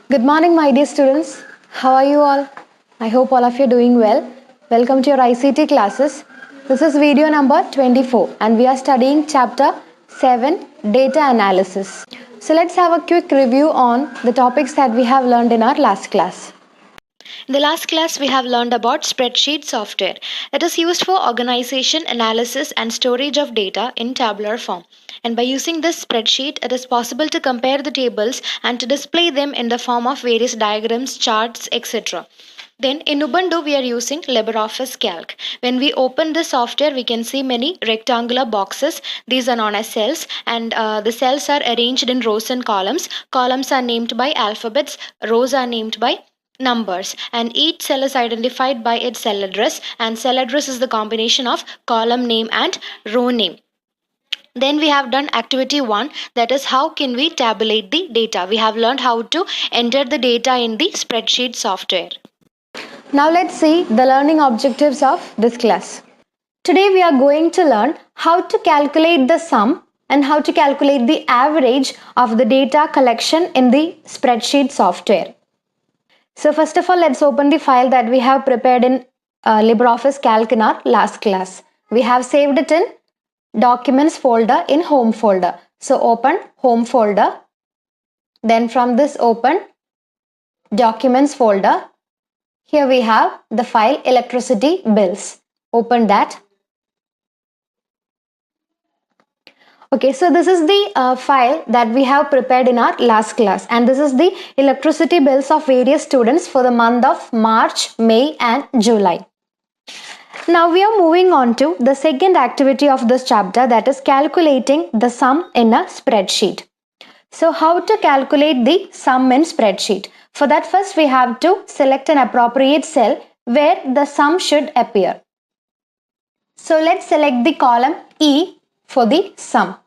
Good morning, my dear students. How are you all? I hope all of you are doing well. Welcome to your ICT classes. This is video number 24 and we are studying chapter 7 Data Analysis. So let's have a quick review on the topics that we have learned in our last class. In the last class, we have learned about spreadsheet software. It is used for organization, analysis, and storage of data in tabular form. And by using this spreadsheet, it is possible to compare the tables and to display them in the form of various diagrams, charts, etc. Then in Ubuntu, we are using LibreOffice Calc. When we open this software, we can see many rectangular boxes. These are known as cells, and the cells are arranged in rows and columns. Columns are named by alphabets, rows are named by numbers, and each cell is identified by its cell address, and cell address is the combination of column name and row name. Then we have done activity 1, that is how can we tabulate the data. We have learned how to enter the data in the spreadsheet software. Now let's see the learning objectives of this class. Today we are going to learn how to calculate the sum and how to calculate the average of the data collection in the spreadsheet software. So first of all, let's open the file that we have prepared in LibreOffice Calc in our last class. We have saved it in Documents folder in Home folder. So open Home folder. Then from this open Documents folder. Here we have the file Electricity Bills. Open that. Okay, so this is the file that we have prepared in our last class, and this is the electricity bills of various students for the month of March, May and July. Now we are moving on to the second activity of this chapter, that is calculating the sum in a spreadsheet. So how to calculate the sum in spreadsheet? For that, first we have to select an appropriate cell where the sum should appear. So let's select the column E for the sum.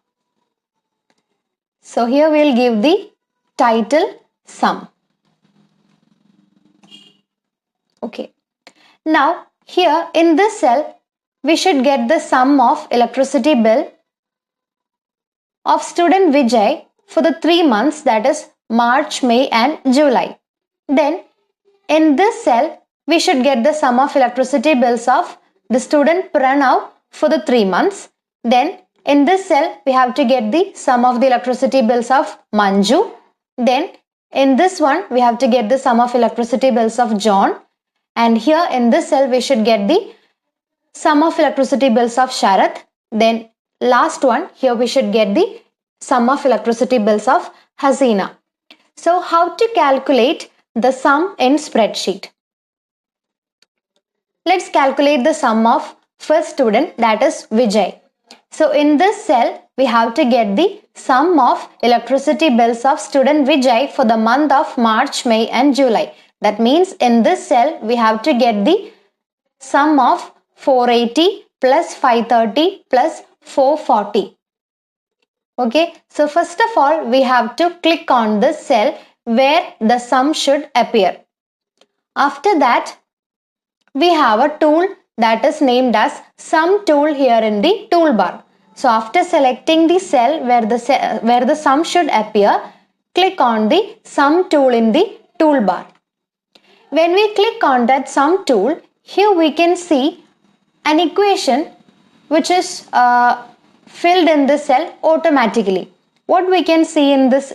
So here we will give the title sum. Okay. Now here in this cell we should get the sum of electricity bill of student Vijay for the 3 months, that is March, May and July. Then in this cell we should get the sum of electricity bills of the student Pranav for the 3 months. Then in this cell we have to get the sum of the electricity bills of Manju. Then in this one we have to get the sum of electricity bills of John. And here in this cell we should get the sum of electricity bills of Sharath. Then last one, here we should get the sum of electricity bills of Hasina. So how to calculate the sum in spreadsheet? Let's calculate the sum of first student, that is Vijay. So in this cell we have to get the sum of electricity bills of student Vijay for the month of March, May and July. That means in this cell we have to get the sum of 480 plus 530 plus 440. Okay, so first of all we have to click on this cell where the sum should appear. After that we have a tool that is named as sum tool here in the toolbar. So after selecting the cell where the sum should appear, click on the sum tool in the toolbar. When we click on that sum tool, here we can see an equation which is filled in this cell automatically. What we can see in this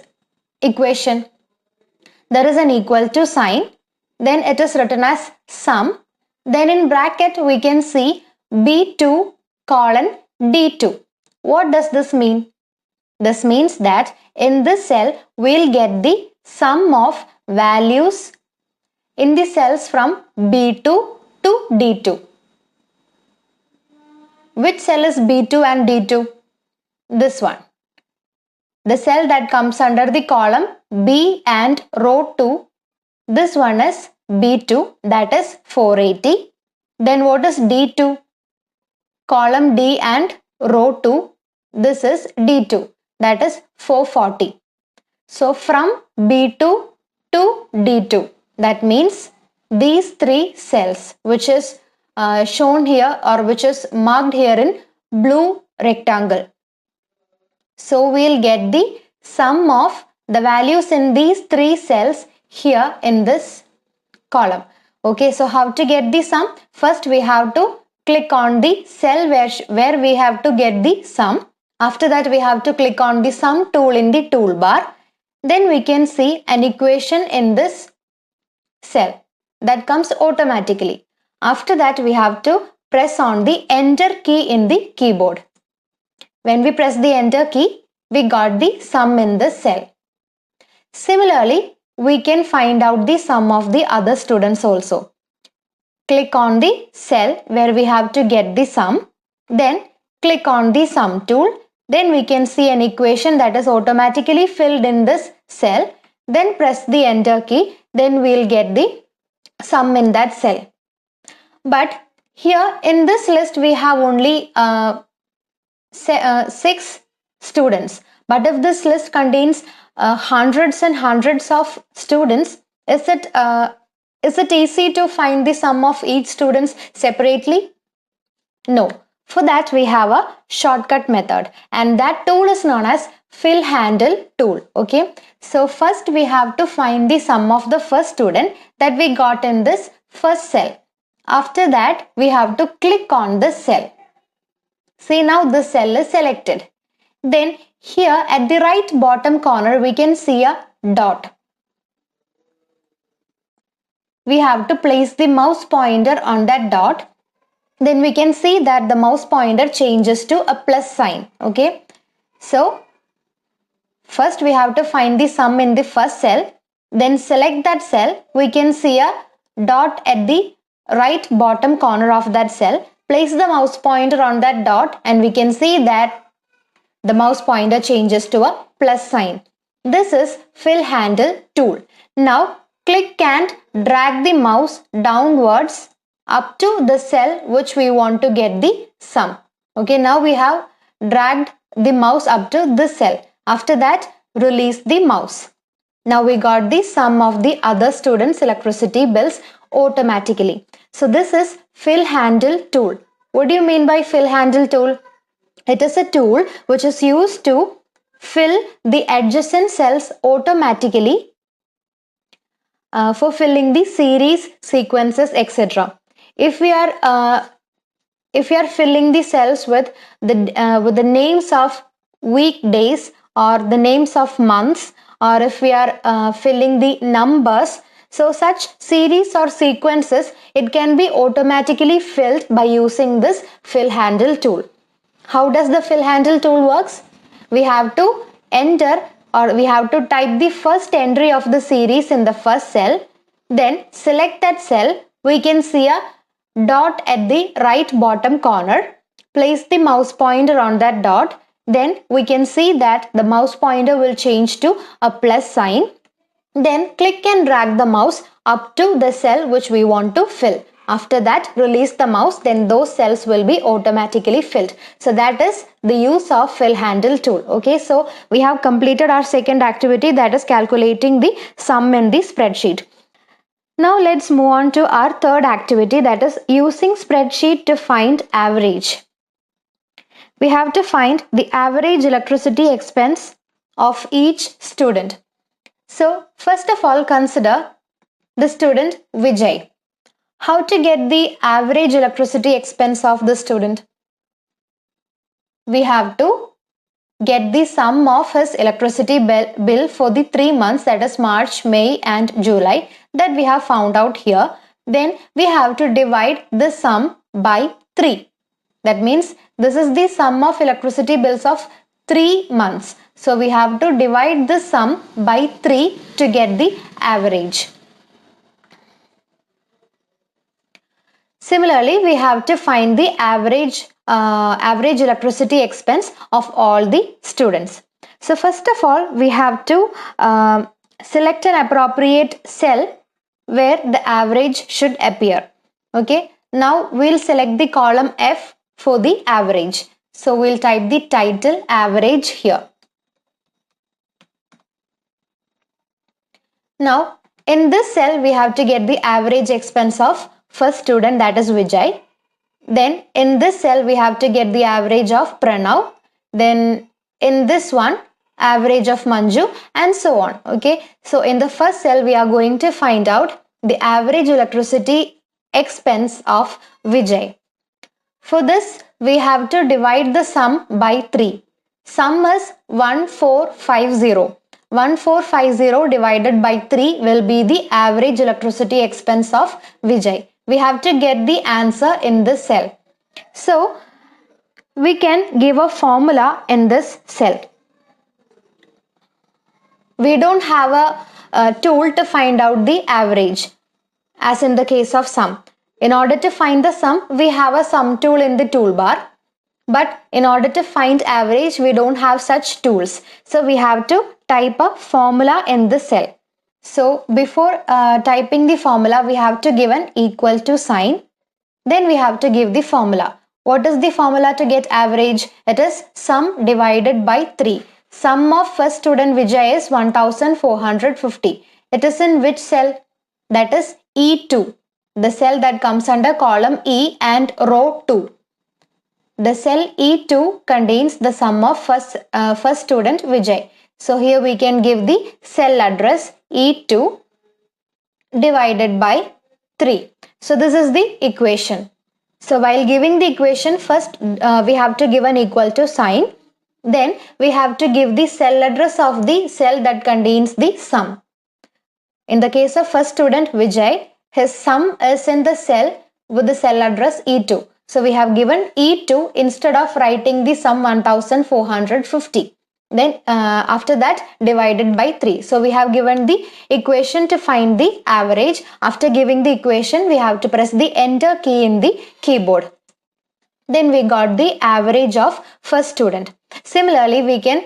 equation? There is an equal to sign, then it is written as sum, then in bracket we can see B2 colon D2. What does this mean? This means that in this cell we'll get the sum of values in the cells from B2 to D2. Which cell is B2 and D2? This one. The cell that comes under the column B and row 2. This one is B2, that is 480. Then what is D2? Column D and row 2. This is D2, that is 440. So from B2 to D2. That means these 3 cells which is shown here or which is marked here in blue rectangle. So we'll get the sum of the values in these 3 cells here in this column. Okay, so how to get the sum? First we have to click on the cell where we have to get the sum. After that we have to click on the sum tool in the toolbar. Then we can see an equation in this cell that comes automatically. After that we have to press on the enter key in the keyboard. When we press the enter key, we got the sum in this cell. Similarly, we can find out the sum of the other students also. Click on the cell where we have to get the sum. Then click on the sum tool. Then we can see an equation that is automatically filled in this cell. Then press the enter key. Then we'll get the sum in that cell. But here in this list we have only 6 students. But if this list contains hundreds and hundreds of students, is it easy to find the sum of each student separately? No. For that we have a shortcut method, and that tool is known as fill handle tool. Okay, so first we have to find the sum of the first student that we got in this first cell. After that we have to click on this cell. See, now this cell is selected. Then here at the right bottom corner we can see a dot. We have to place the mouse pointer on that dot. Then we can see that the mouse pointer changes to a plus sign. Okay, so first we have to find the sum in the first cell. Then select that cell. We can see a dot at the right bottom corner of that cell. Place the mouse pointer on that dot and we can see that the mouse pointer changes to a plus sign. This is fill handle tool. Now click and drag the mouse downwards up to the cell which we want to get the sum. Okay, now we have dragged the mouse up to this cell. After that, release the mouse. Now we got the sum of the other students' electricity bills automatically. So this is fill handle tool. What do you mean by fill handle tool? It is a tool which is used to fill the adjacent cells automatically for filling the series, sequences, etc. If we are filling the cells with the names of weekdays or the names of months, or if we are filling the numbers, so such series or sequences, it can be automatically filled by using this fill handle tool. How does the fill handle tool works? We have to enter, or we have to type the first entry of the series in the first cell. Then select that cell. We can see a dot at the right bottom corner. Place the mouse pointer on that dot. Then we can see that the mouse pointer will change to a plus sign. Then click and drag the mouse up to the cell which we want to fill. After that, release the mouse, then those cells will be automatically filled. So that is the use of fill handle tool. Okay, so we have completed our second activity, that is calculating the sum in the spreadsheet. Now let's move on to our third activity, that is using spreadsheet to find average. We have to find the average electricity expense of each student. So first of all, consider the student Vijay. How to get the average electricity expense of the student? We have to get the sum of his electricity bill for the 3 months, that is March, May and July, that we have found out here. Then we have to divide the sum by 3. That means this is the sum of electricity bills of 3 months. So we have to divide the sum by 3 to get the average. Similarly, we have to find the average electricity expense of all the students. So first of all, we have to select an appropriate cell where the average should appear. Okay. Now we'll select the column F for the average. So we'll type the title average here. Now in this cell, we have to get the average expense of first student, that is Vijay. Then in this cell we have to get the average of Pranav. Then in this one average of Manju, and so on. Okay, so in the first cell we are going to find out the average electricity expense of Vijay. For this we have to divide the sum by 3. Sum is 1450. 1450 divided by 3 will be the average electricity expense of Vijay. We have to get the answer in this cell. So we can give a formula in this cell. We don't have a tool to find out the average as in the case of sum. In order to find the sum, we have a sum tool in the toolbar. But in order to find average, we don't have such tools. So we have to type a formula in the cell. So before typing the formula, we have to give an equal to sign. Then we have to give the formula. What is the formula to get average? It is sum divided by 3. Sum of first student Vijay is 1450. It is in which cell? That is E2. The cell that comes under column E and row 2. The cell E2 contains the sum of first student Vijay. So here we can give the cell address E2 divided by 3. So this is the equation. So while giving the equation, first we have to give an equal to sign. Then we have to give the cell address of the cell that contains the sum. In the case of first student Vijay, his sum is in the cell with the cell address E2. So we have given E2 instead of writing the sum 1450. Then after that divided by 3. So we have given the equation to find the average. After giving the equation, we have to press the enter key in the keyboard. Then we got the average of first student. Similarly, we can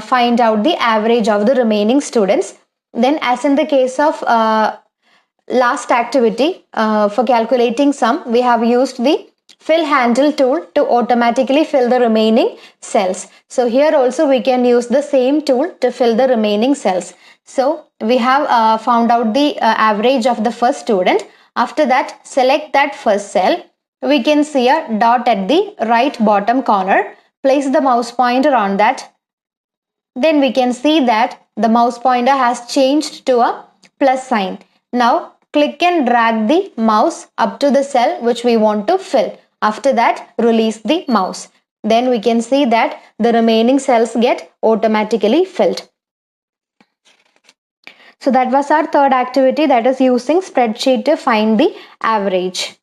find out the average of the remaining students. Then as in the case of last activity, for calculating sum, we have used the fill handle tool to automatically fill the remaining cells. So here also we can use the same tool to fill the remaining cells. So we have found out the average of the first student. After that, select that first cell. We can see a dot at the right bottom corner. Place the mouse pointer on that. Then we can see that the mouse pointer has changed to a plus sign. Now click and drag the mouse up to the cell which we want to fill. After that, release the mouse. Then we can see that the remaining cells get automatically filled. So that was our third activity, that is using spreadsheet to find the average.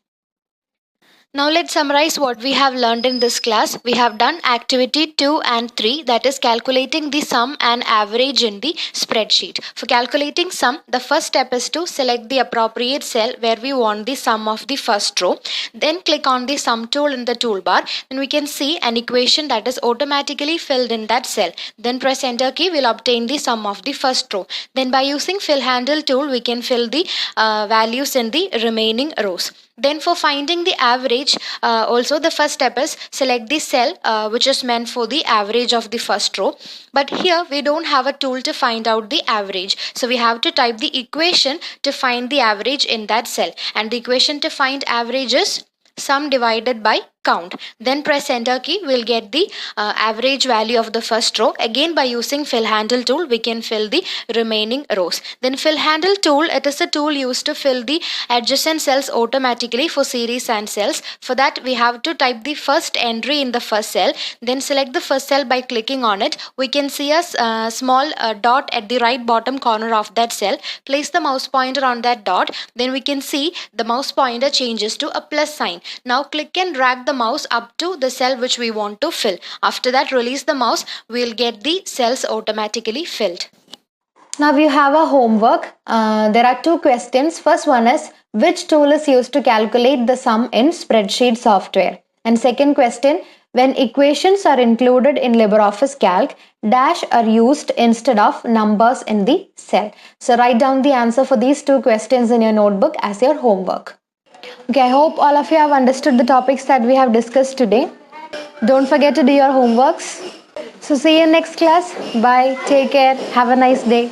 Now let's summarize what we have learned in this class. We have done activity 2 and 3, that is calculating the sum and average in the spreadsheet. For calculating sum, the first step is to select the appropriate cell where we want the sum of the first row. Then click on the sum tool in the toolbar and we can see an equation that is automatically filled in that cell. Then press enter key, will obtain the sum of the first row. Then by using fill handle tool, we can fill the values in the remaining rows. Then for finding the average, also the first step is select the cell which is meant for the average of the first row. But here we don't have a tool to find out the average. So we have to type the equation to find the average in that cell. And the equation to find average is sum divided by count. Then press enter key, we'll get the average value of the first row. Again by using fill handle tool, we can fill the remaining rows. Then fill handle tool, it is a tool used to fill the adjacent cells automatically for series and cells. For that we have to type the first entry in the first cell. Then select the first cell by clicking on it. We can see a small dot at the right bottom corner of that cell. Place the mouse pointer on that dot. Then we can see the mouse pointer changes to a plus sign. Now click and drag the mouse up to the cell which we want to fill. After that, release the mouse, we'll get the cells automatically filled. Now you have a homework. There are two questions. First one is, which tool is used to calculate the sum in spreadsheet software? And second question, when equations are included in LibreOffice Calc, dash are used instead of numbers in the cell. So write down the answer for these two questions in your notebook as your homework. Okay, I hope all of you have understood the topics that we have discussed today. Don't forget to do your homeworks. So see you next class. Bye. Take care. Have a nice day.